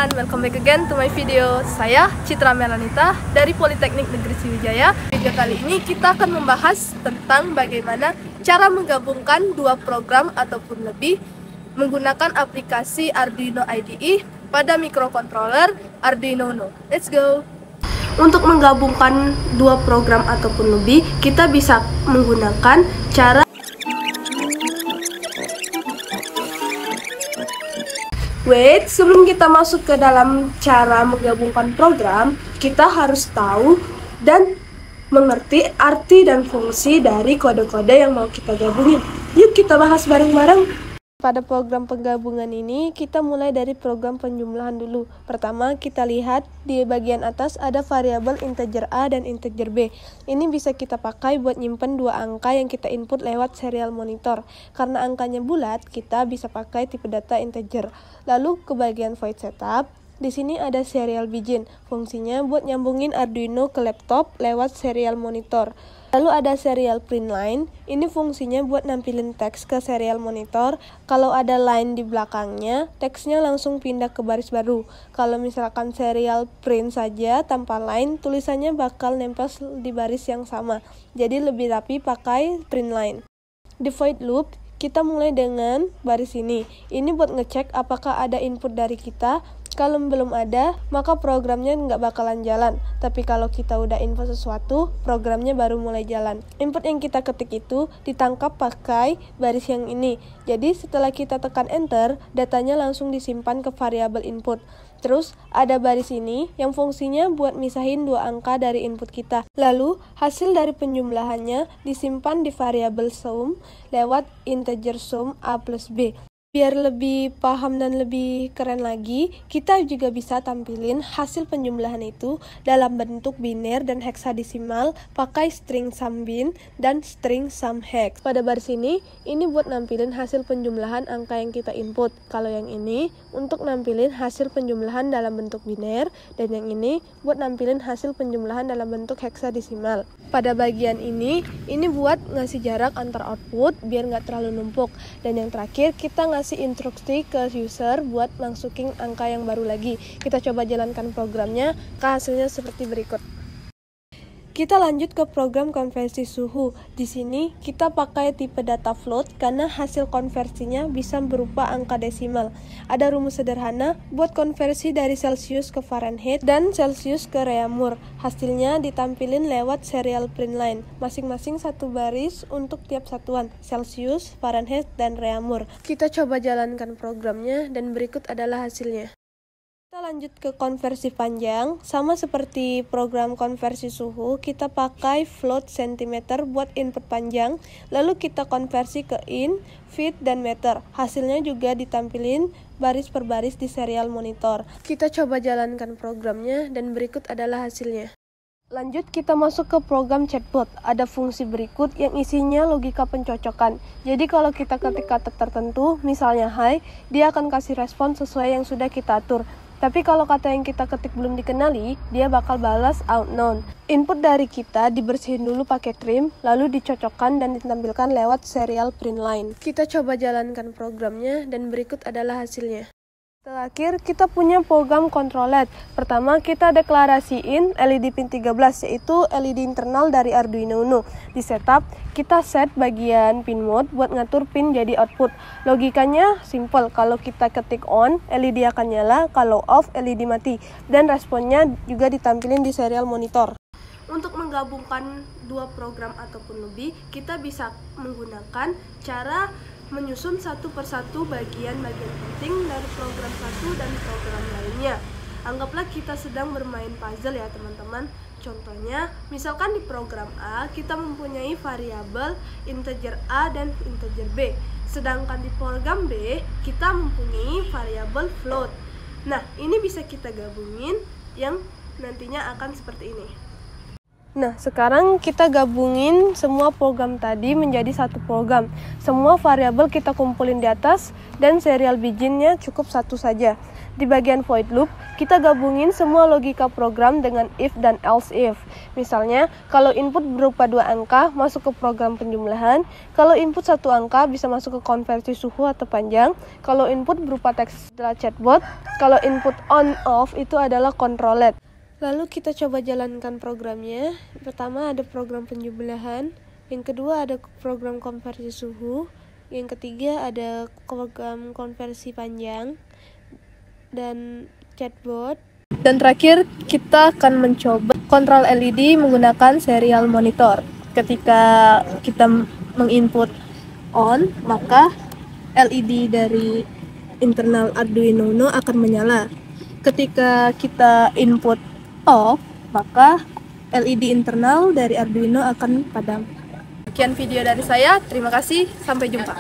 teman-teman, welcome back again to my video. Saya Citra Melanita dari Politeknik Negeri Sriwijaya. Video kali ini kita akan membahas tentang bagaimana cara menggabungkan dua program ataupun lebih menggunakan aplikasi Arduino IDE pada microcontroller Arduino Uno. Let's go! Untuk menggabungkan dua program ataupun lebih, kita bisa menggunakan cara sebelum kita masuk ke dalam cara menggabungkan program, kita harus tahu dan mengerti arti dan fungsi dari kode-kode yang mau kita gabungin. Yuk kita bahas bareng-bareng. Pada program penggabungan ini, kita mulai dari program penjumlahan dulu. Pertama, kita lihat di bagian atas ada variabel integer A dan integer B. Ini bisa kita pakai buat nyimpen dua angka yang kita input lewat serial monitor. Karena angkanya bulat, kita bisa pakai tipe data integer. Lalu ke bagian void setup. Di sini ada serial begin. Fungsinya buat nyambungin Arduino ke laptop lewat serial monitor. Lalu ada serial print line, ini fungsinya buat nampilin teks ke serial monitor. Kalau ada line di belakangnya, teksnya langsung pindah ke baris baru. Kalau misalkan serial print saja tanpa line, tulisannya bakal nempel di baris yang sama. Jadi lebih rapi pakai print line. Di void loop, kita mulai dengan baris ini. Ini buat ngecek apakah ada input dari kita. Kalau belum ada, maka programnya nggak bakalan jalan. Tapi kalau kita udah input sesuatu, programnya baru mulai jalan. Input yang kita ketik itu ditangkap pakai baris yang ini. Jadi setelah kita tekan enter, datanya langsung disimpan ke variabel input. Terus ada baris ini yang fungsinya buat misahin dua angka dari input kita. Lalu hasil dari penjumlahannya disimpan di variabel sum lewat integer sum A plus B. Biar lebih paham dan lebih keren lagi, kita juga bisa tampilin hasil penjumlahan itu dalam bentuk biner dan heksadesimal pakai string sumbin dan string sumhex. Pada baris ini buat nampilin hasil penjumlahan angka yang kita input. Kalau yang ini untuk nampilin hasil penjumlahan dalam bentuk biner, dan yang ini buat nampilin hasil penjumlahan dalam bentuk heksadesimal. Pada bagian ini buat ngasih jarak antar output biar nggak terlalu numpuk. Dan yang terakhir, kita ngasih instruksi ke user buat masukin angka yang baru lagi. Kita coba jalankan programnya, hasilnya seperti berikut. Kita lanjut ke program konversi suhu. Di sini kita pakai tipe data float karena hasil konversinya bisa berupa angka desimal. Ada rumus sederhana buat konversi dari Celsius ke Fahrenheit dan Celsius ke Reaumur. Hasilnya ditampilin lewat serial print line. Masing-masing satu baris untuk tiap satuan, Celsius, Fahrenheit, dan Reaumur. Kita coba jalankan programnya dan berikut adalah hasilnya. Kita lanjut ke konversi panjang. Sama seperti program konversi suhu, kita pakai float cm buat input panjang, lalu kita konversi ke in, feet, dan meter. Hasilnya juga ditampilin baris per baris di serial monitor. Kita coba jalankan programnya dan berikut adalah hasilnya. Lanjut kita masuk ke program chatbot. Ada fungsi berikut yang isinya logika pencocokan. Jadi kalau kita ketik kata tertentu, misalnya hi, dia akan kasih respon sesuai yang sudah kita atur. Tapi kalau kata yang kita ketik belum dikenali, dia bakal balas unknown. Input dari kita dibersihin dulu pakai trim, lalu dicocokkan dan ditampilkan lewat serial print line. Kita coba jalankan programnya dan berikut adalah hasilnya. Terakhir, kita punya program control LED. Pertama, kita deklarasiin LED pin 13, yaitu LED internal dari Arduino Uno. Di setup, kita set bagian pin mode buat ngatur pin jadi output. Logikanya simple, kalau kita ketik on, LED akan nyala, kalau off, LED mati. Dan responnya juga ditampilin di serial monitor. Untuk menggabungkan dua program ataupun lebih, kita bisa menggunakan cara menyusun satu persatu bagian-bagian penting dari program satu dan program lainnya. Anggaplah kita sedang bermain puzzle ya teman-teman. Contohnya, misalkan di program A kita mempunyai variabel integer A dan integer B. Sedangkan di program B kita mempunyai variabel float. Nah, ini bisa kita gabungin yang nantinya akan seperti ini. Nah, sekarang kita gabungin semua program tadi menjadi satu program. Semua variabel kita kumpulin di atas dan serial biginnya cukup satu saja. Di bagian void loop, kita gabungin semua logika program dengan if dan else if. Misalnya, kalau input berupa 2 angka masuk ke program penjumlahan, kalau input 1 angka bisa masuk ke konversi suhu atau panjang, kalau input berupa teks adalah chatbot, kalau input on off itu adalah controlled. Lalu kita coba jalankan programnya. Pertama ada program penjumlahan, yang kedua ada program konversi suhu, yang ketiga ada program konversi panjang, dan chatbot. Dan terakhir kita akan mencoba kontrol LED menggunakan serial monitor. Ketika kita menginput on, maka LED dari internal Arduino Uno akan menyala. Ketika kita input off, maka LED internal dari Arduino akan padam. Sekian video dari saya, terima kasih, sampai jumpa.